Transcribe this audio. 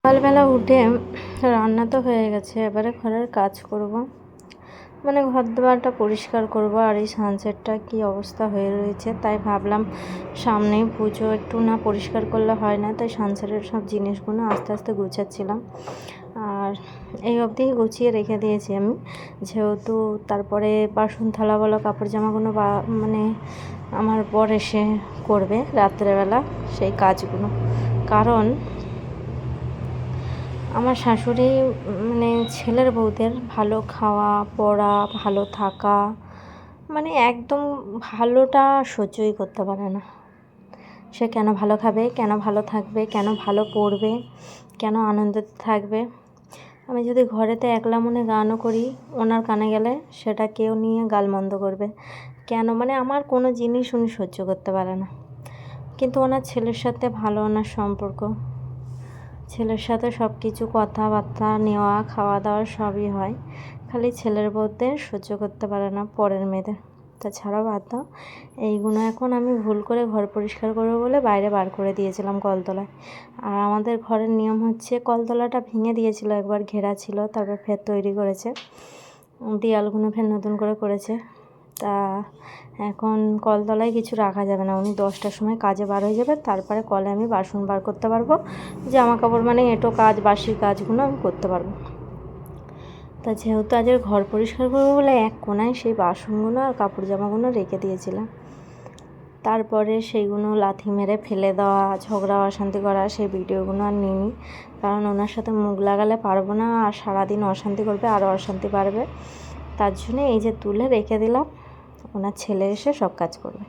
সকালবেলা উঠে রান্না তো হয়ে গেছে, এবারে ঘরের কাজ করব, মানে ঘর দুয়ারটা পরিষ্কার করব। আর এই সানসেটটা কি অবস্থা হয়ে রয়েছে, তাই ভাবলাম সামনেই পুজো, একটু না পরিষ্কার করলে হয় না, তাই সানসেটের সব জিনিসগুলো আস্তে আস্তে গুছাচ্ছিলাম। আর এই অবধি গুছিয়ে রেখে দিয়েছি আমি, যেহেতু তারপরে বাসন থালা বলো কাপড় জামাগুলো মানে আমার বর এসে করবে রাত্রেবেলা সেই কাজগুলো। কারণ আমার শাশুড়ি মানে ছেলের বউদের ভালো খাওয়া পড়া, ভালো থাকা, মানে একদম ভালোটা সহ্যই করতে পারে না। সে কেন ভালো খাবে, কেন ভালো থাকবে, কেন ভালো পড়বে, কেন আনন্দতে থাকবে। আমি যদি ঘরেতে একলা মনে গানও করি, ওনার কানে গেলে সেটা কেউ নিয়ে গালমন্দ করবে। কেন, মানে আমার কোনো জিনিস উনি সহ্য করতে পারে না। কিন্তু ওনার ছেলের সাথে ভালো ওনার সম্পর্ক, ছেলের সাথে সব কিছু কথাবার্তা নেওয়া খাওয়া দাওয়া সবই হয়, খালি ছেলের বউদের সহ্য করতে পারে না পরের মেয়েদের। তাছাড়াও বাদ দাও, এইগুলো এখন আমি ভুল করে ঘর পরিষ্কার করবো বলে বাইরে বার করে দিয়েছিলাম কলতলায়। আর আমাদের ঘরের নিয়ম হচ্ছে, কলতলাটা ভেঙে দিয়েছিল, একবার ঘেরা ছিল, তারপর ফের তৈরি করেছে, দেয়ালগুলো ফের নতুন করে করেছে। তা এখন কলতলায় কিছু রাখা যাবে না, উনি 10টার সময় কাজে বার হয়ে যাবে, তারপরে কলে আমি বাসন বার করতে পারবো, জামা কাপড় মানে এঁটো কাজ বাসি কাজগুলো আমি করতে পারবো। তা যেহেতু আজের ঘর পরিষ্কার করবো বলে এক কোনায় সেই বাসনগুলো আর কাপড় জামাগুলো রেখে দিয়েছিলাম। তারপরে সেইগুলো লাথি মেরে ফেলে দেওয়া, ঝগড়া অশান্তি করা, সেই ভিডিওগুলো আর নিইনি, কারণ ওনার সাথে মুখ লাগালে পারবো না, আর সারাদিন অশান্তি করবে, আরও অশান্তি বাড়বে। তার জন্য এই যে তুলে রেখে দিলাম, ওনার ছেলে এসে সব কাজ করবে।